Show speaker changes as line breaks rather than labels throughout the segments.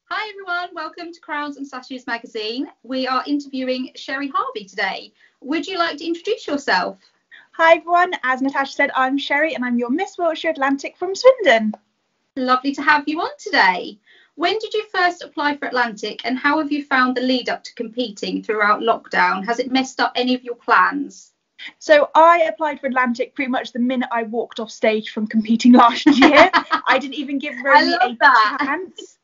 Hi everyone, welcome to Crowns and Sashes magazine. We are interviewing Sheri Harvey today. Would you like to introduce yourself?
Hi everyone, as Natasha said, I'm Sheri and I'm your Miss Wiltshire Atlantic from Swindon.
Lovely to have you on today. When did you first apply for Atlantic and how have you found the lead up to competing throughout lockdown? Has it messed up any of your plans?
So I applied for Atlantic pretty much the minute I walked off stage from competing last year. I didn't even give Romy a chance.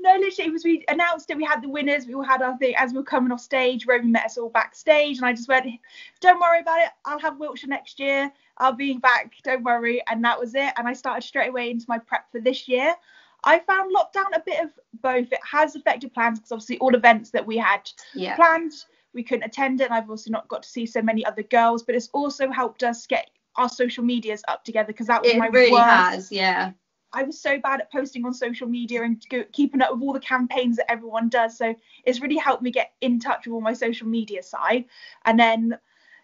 No, literally, we announced it. We had the winners. We all had our thing as we were coming off stage. Romy met us all backstage, and I just went, "Don't worry about it. I'll have Wiltshire next year. I'll be back. Don't worry." And that was it. And I started straight away into my prep for this year. I found lockdown a bit of both. It has affected plans because obviously all events that we had planned, we couldn't attend it. And I've also not got to see so many other girls. But it's also helped us get our social medias up together because that was my
really
worst.
Has, yeah.
I was so bad at posting on social media and keeping up with all the campaigns that everyone does. So it's really helped me get in touch with all my social media side. And then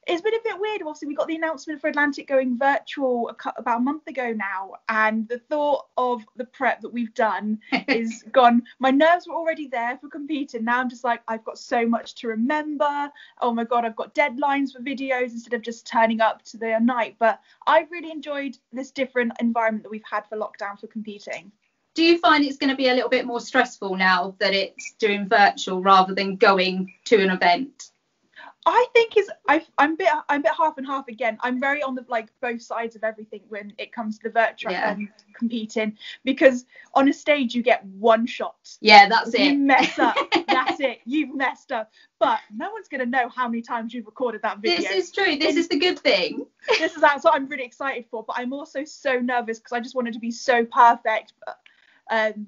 it's been a bit weird. Obviously, we got the announcement for Atlantic going virtual about a month ago now. And the thought of the prep that we've done is gone. My nerves were already there for competing. Now I'm just like, I've got so much to remember. Oh my God, I've got deadlines for videos instead of just turning up to the night. But I really enjoyed this different environment that we've had for lockdown for competing.
Do you find it's going to be a little bit more stressful now that it's doing virtual rather than going to an event?
I think I'm a bit half and half again. I'm very on the both sides of everything when it comes to the virtual competing, because on a stage you get one shot.
Yeah, that's it.
You mess up, that's it. You've messed up. But no one's gonna know how many times you've recorded that video.
This is true. This is the good thing.
That's what I'm really excited for. But I'm also so nervous because I just want it to be so perfect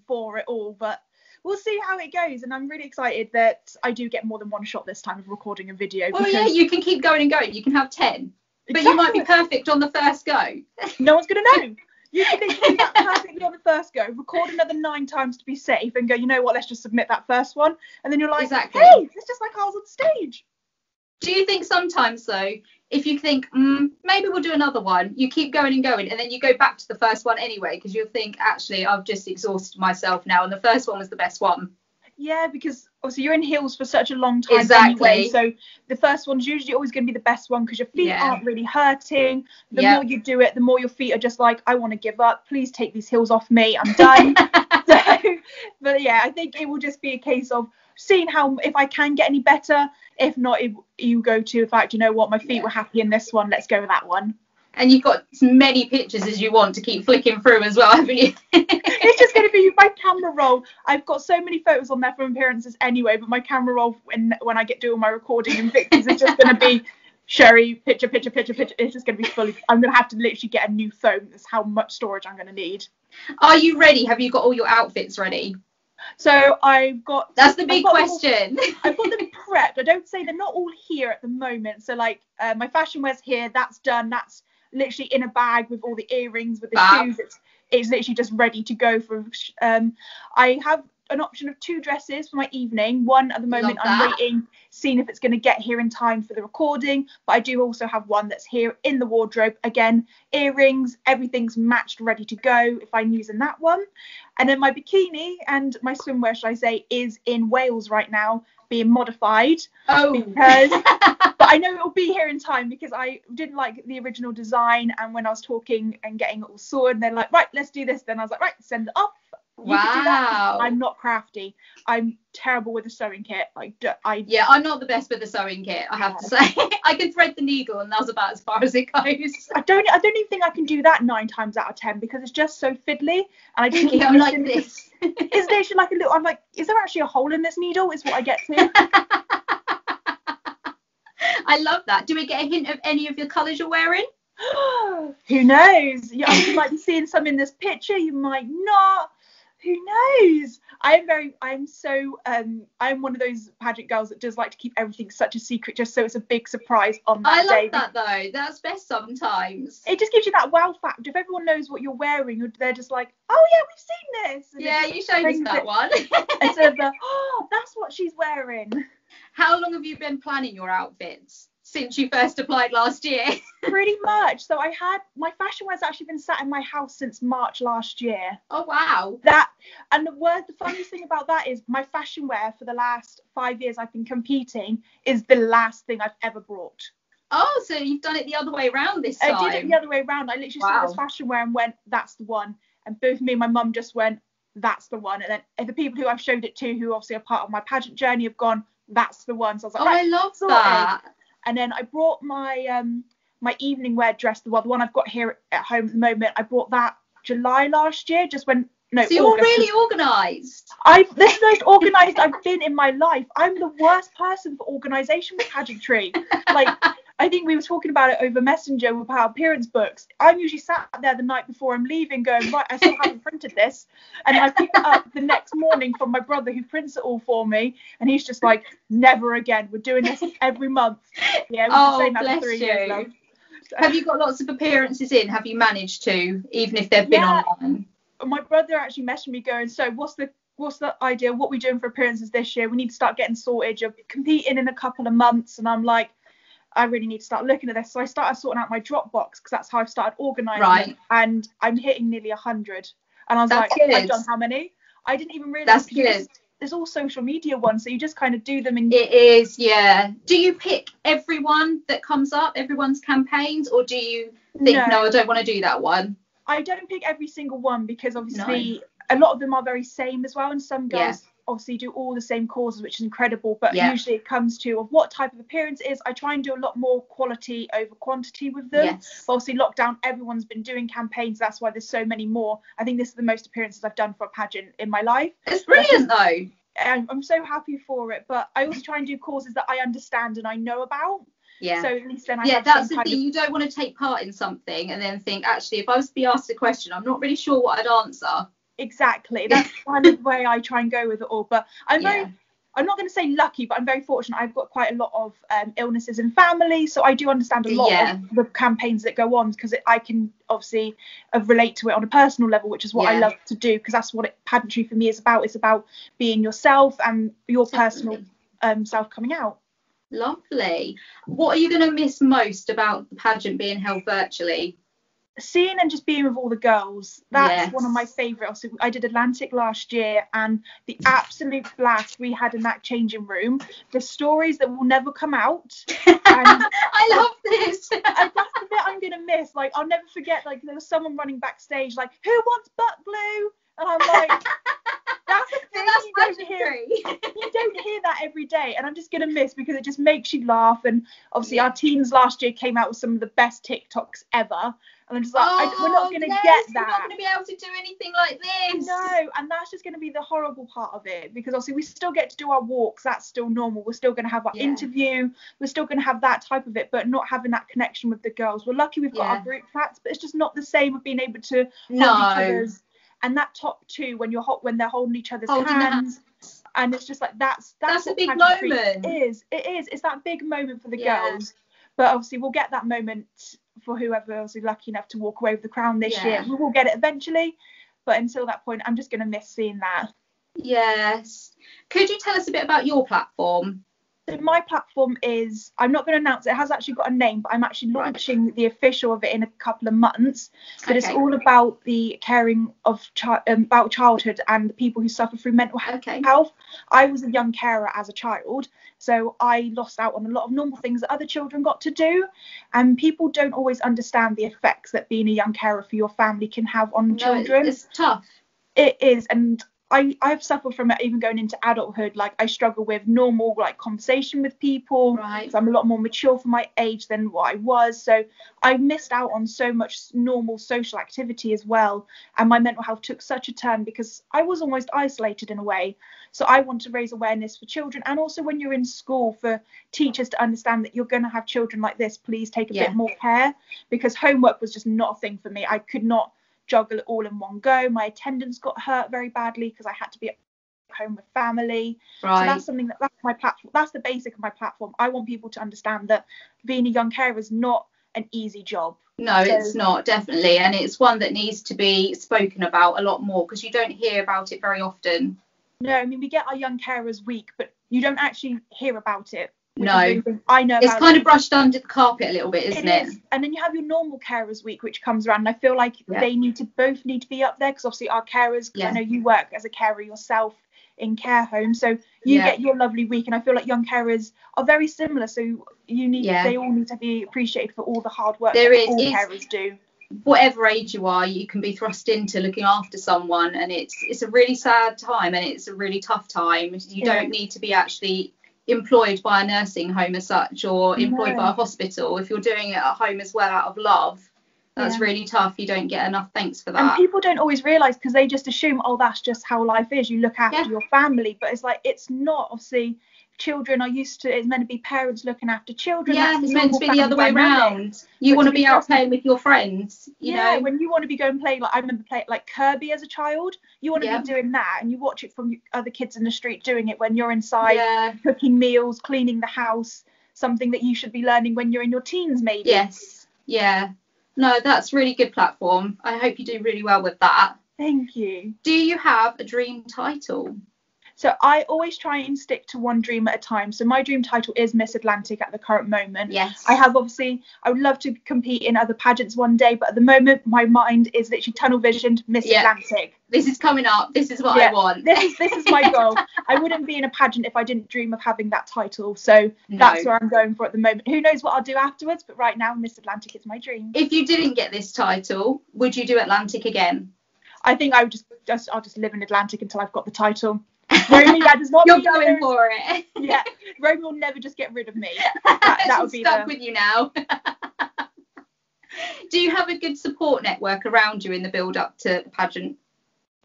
for it all. But we'll see how it goes, and I'm really excited that I do get more than one shot this time of recording a video.
Well, yeah, you can keep going and going. You can have 10, but you might be perfect on the first go.
No one's going to know. You can do that perfectly on the first go, record another 9 times to be safe, and go, you know what, let's just submit that first one. And then you're like, hey, it's just like I was on stage.
Do you think sometimes, though, if you think, maybe we'll do another one, you keep going and going, and then you go back to the first one anyway, because you'll think, actually, I've just exhausted myself now, and the first one was the best one.
Yeah, because obviously you're in heels for such a long time anyway, so the first one's usually always going to be the best one because your feet aren't really hurting. The more you do it, the more your feet are just like, I want to give up. Please take these heels off me. I'm done. But yeah, I think it will just be a case of seeing how if I can get any better. If not, you go to the fact, you know what, my feet were happy in this one. Let's go with that one.
And you've got as many pictures as you want to keep flicking through as well, haven't you?
It's just going to be my camera roll. I've got so many photos on there from appearances anyway, but my camera roll when I get doing my recording and victories is just going to be Sheri, picture. It's just going to be fully. I'm going to have to literally get a new phone. That's how much storage I'm going to need.
Are you ready? Have you got all your outfits ready?
So I've got.
That's the big question.
I've got them prepped. I don't say they're not all here at the moment. So my fashion wear's here. That's done. That's literally in a bag with all the earrings, with the shoes. It's literally just ready to go for. I have an option of 2 dresses for my evening. One at the moment I'm waiting, seeing if it's going to get here in time for the recording, but I do also have one that's here in the wardrobe. Again, earrings, everything's matched, ready to go if I'm using that one. And then my bikini and my swimwear, should I say, is in Wales right now being modified. Because but I know it'll be here in time because I didn't like the original design, and when I was talking and getting it all sorted, they're like, right, let's do this. Then I was like, right, send it off.
Wow.
I'm not crafty. I'm terrible with a sewing kit.
I'm not the best with the sewing kit, I have to say. I can thread the needle and that's about as far as it goes.
I don't even think I can do that 9 times out of 10 because it's just so fiddly, and I just keep
like this.
It's literally like a little. I'm like, is there actually a hole in this needle? Is what I get to.
I love that. Do we get a hint of any of your colours you're wearing?
Who knows? You might be seeing some in this picture. You might not. Who knows? I'm one of those pageant girls that does like to keep everything such a secret, just so it's a big surprise on that day.
I love that though. That's best sometimes.
It just gives you that wow factor. If everyone knows what you're wearing, they're just like, oh yeah, we've seen this.
And you showed us that one.
Instead of that's what she's wearing.
How long have you been planning your outfits? since you first applied last year.
Pretty much. So I had my fashion wear's actually been sat in my house since March last year.
Oh wow.
The funniest thing about that is my fashion wear for the last 5 years I've been competing is the last thing I've ever brought.
Oh, so you've done it the other way around this time.
I did it the other way around. I literally saw this fashion wear and went, that's the one. And both me and my mum just went, that's the one. And then the people who I've showed it to, who obviously are part of my pageant journey, have gone, that's the one. So I was like,
I love that.
And then I brought my my evening wear dress, the one I've got here at home at the moment. I brought that July last year, so you're
August. Really organised.
This is the most organised I've been in my life. I'm the worst person for organisation with pageantry. Like, I think we were talking about it over Messenger about appearance books. I'm usually sat there the night before I'm leaving going, right, I still haven't printed this. And I pick it up the next morning from my brother who prints it all for me. And he's just like, never again. We're doing this every month. Yeah, we've been saying that for 3 years now. So,
have you got lots of appearances in? Have you managed to, even if they've been online?
My brother actually messaged me going, so what's the idea? What are we doing for appearances this year? We need to start getting sorted. You're competing in a couple of months. And I'm like, I really need to start looking at this. So I started sorting out my Dropbox because that's how I've started organising it. And I'm hitting nearly 100. And I was good. I've done how many? I didn't even realise.
That's good.
There's all social media ones, so you just kind of do them.
It is, yeah. Do you pick everyone that comes up, everyone's campaigns, or do you think, no I don't want to do that one?
I don't pick every single one because obviously a lot of them are very same as well, and some girls obviously do all the same causes, which is incredible, but usually it comes to what type of appearance it is. I try and do a lot more quality over quantity with them. But obviously lockdown, everyone's been doing campaigns, that's why there's so many more. I think this is the most appearances I've done for a pageant in my life.
It's brilliant though.
I'm so happy for it, but I also try and do causes that I understand and I know about. So at least then I have
that's the thing. You don't want to take part in something and then think, actually, if I was to be asked a question, I'm not really sure what I'd answer.
Exactly. That's kind of the way I try and go with it all. But I'm not going to say lucky, but I'm very fortunate. I've got quite a lot of illnesses in family, so I do understand a lot of the campaigns that go on, because I can obviously relate to it on a personal level, which is what I love to do, because that's what pageantry for me is about. It's about being yourself and your personal self coming out.
Lovely. What are you going to miss most about the pageant being held virtually?
Seeing and just being with all the girls. That's one of my favourites. So I did Atlantic last year, and the absolute blast we had in that changing room, the stories that will never come out. And
I love this.
And that's the bit I'm gonna miss. Like, I'll never forget, like, there was someone running backstage like, who wants butt glue? And I'm like, that's the thing, you don't hear that every day, and I'm just gonna miss, because it just makes you laugh. And obviously our teens last year came out with some of the best TikToks ever. And I'm just like, we're not going to get that.
We're not going to be able to do anything like this.
No, and that's just going to be the horrible part of it, because obviously we still get to do our walks. That's still normal. We're still going to have our interview. We're still going to have that type of it, but not having that connection with the girls. We're lucky we've got our group chats, but it's just not the same of being able to hold each other's. And that top two, when they're holding each other's hands. And it's just like, that's
a big moment.
It is. It's that big moment for the girls. But obviously we'll get that moment for whoever else is lucky enough to walk away with the crown this year. We will get it eventually, but until that point, I'm just going to miss seeing that.
Yes. Could you tell us a bit about your platform?
So my platform is, I'm not going to announce it, it has actually got a name, but I'm actually launching the official of it in a couple of months. But it's all about the caring of about childhood and the people who suffer through mental health. I was a young carer as a child, so I lost out on a lot of normal things that other children got to do, and people don't always understand the effects that being a young carer for your family can have on children.
It's tough.
It is, and I've suffered from it even going into adulthood. Like, I struggle with normal conversation with people. So I'm a lot more mature for my age than what I was. So I missed out on so much normal social activity as well. And my mental health took such a turn because I was almost isolated in a way. So I want to raise awareness for children, and also when you're in school, for teachers to understand that you're going to have children like this. Please take a bit more care, because homework was just not a thing for me. I could not juggle it all in one go. My attendance got hurt very badly because I had to be at home with family. So that's something that's my platform. That's the basic of my platform. I want people to understand that being a young carer is not an easy job.
No, it's not, definitely, and it's one that needs to be spoken about a lot more, because you don't hear about it very often.
No, I mean, we get our young carers week, but you don't actually hear about it which
No.
is really thing I know
It's
about
kind
it.
of brushed under the carpet a little bit, isn't it?
It is. And then you have your normal carers week, which comes around, and I feel like
Yeah.
they need to be up there, because obviously our carers, because I know you work as a carer yourself in care homes, so you get your lovely week, and I feel like young carers are very similar, so they all need to be appreciated for all the hard work that all carers do.
Whatever age you are, you can be thrust into looking after someone, and it's a really sad time, and it's a really tough time. You don't need to be actually employed by a nursing home as such, or employed by a hospital. If you're doing it at home as well out of love, that's really tough. You don't get enough thanks for that.
And people don't always realise, because they just assume, oh, that's just how life is, you look after your family, but it's like, it's not. Obviously children are used to, it's meant to be parents looking after children.
It's meant to be the other way around. You want to be out playing with your friends, you know,
when you want to be going playing, like I remember playing like Kirby as a child, you want to be doing that, and you watch it from other kids in the street doing it when you're inside cooking meals, cleaning the house, something that you should be learning when you're in your teens maybe.
No, that's really good platform. I hope you do really well with that.
Thank you.
Do you have a dream title?
So I always try and stick to one dream at a time. So my dream title is Miss Atlantic at the current moment.
Yes.
I would love to compete in other pageants one day, but at the moment my mind is literally tunnel visioned Miss Atlantic.
This is coming up. This is what I want.
This is my goal. I wouldn't be in a pageant if I didn't dream of having that title. So that's where I'm going for at the moment. Who knows what I'll do afterwards, but right now Miss Atlantic is my dream.
If you didn't get this title, would you do Atlantic again?
I think I would I'll just live in Atlantic until I've got the title. Romy, that does not.
You're going for it.
Yeah, Romy will never just get rid of me. That would be
stuck with you now. Do you have a good support network around you in the build up to the pageant?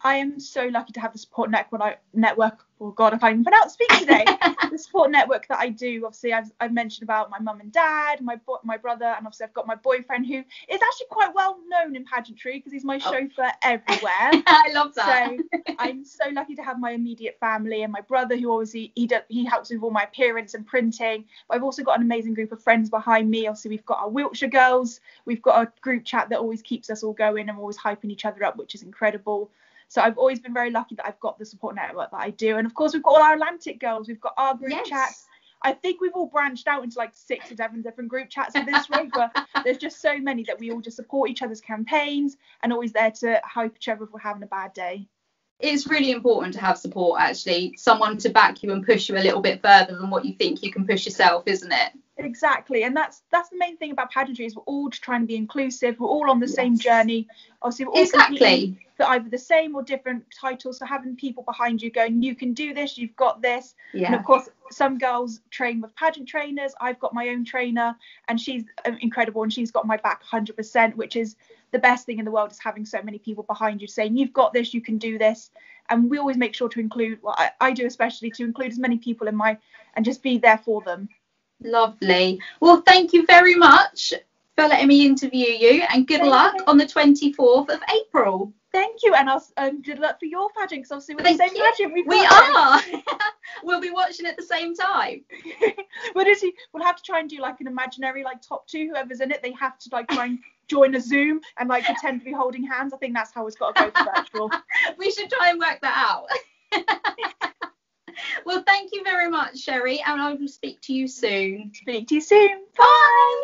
I am so lucky to have the support network. Oh God, I can't even speak today. The support network that I do, obviously, I've mentioned about my mum and dad, my brother, and obviously I've got my boyfriend, who is actually quite well known in pageantry because he's my chauffeur everywhere.
I love that.
So I'm so lucky to have my immediate family, and my brother, who obviously he helps with all my appearance and printing. But I've also got an amazing group of friends behind me. Obviously, we've got our Wiltshire girls. We've got a group chat that always keeps us all going and always hyping each other up, which is incredible. So I've always been very lucky that I've got the support network that I do. And of course, we've got all our Atlantic girls. We've got our group chats. I think we've all branched out into like 6 or 7 different group chats at this rate, but there's just so many that we all just support each other's campaigns and always there to hype each other if we're having a bad day.
It's really important to have support, actually. Someone to back you and push you a little bit further than what you think you can push yourself, isn't it?
Exactly, and that's the main thing about pageantry, is we're all trying to be inclusive. We're all on the same journey. Obviously, we're all competing for either the same or different titles. So having people behind you going, you can do this, you've got this. And of course, some girls train with pageant trainers. I've got my own trainer, and she's incredible, and she's got my back 100%, which is the best thing in the world, is having so many people behind you saying, you've got this, you can do this. And we always make sure to include, well, I do especially, to include as many people in and just be there for them.
Lovely. Well, thank you very much for letting me interview you, and good luck on the 24th of April.
Thank you, and good luck for your pageant, because obviously we're the same pageant.
We are. We'll be watching at the same time.
We'll have to try and do like an imaginary like top 2, whoever's in it, they have to like try and join a Zoom and like pretend to be holding hands. I think that's how it's got to go for virtual.
We should try and work that out. Well, thank you very much, Sheri, and I will speak to you soon.
Speak to you soon. Bye.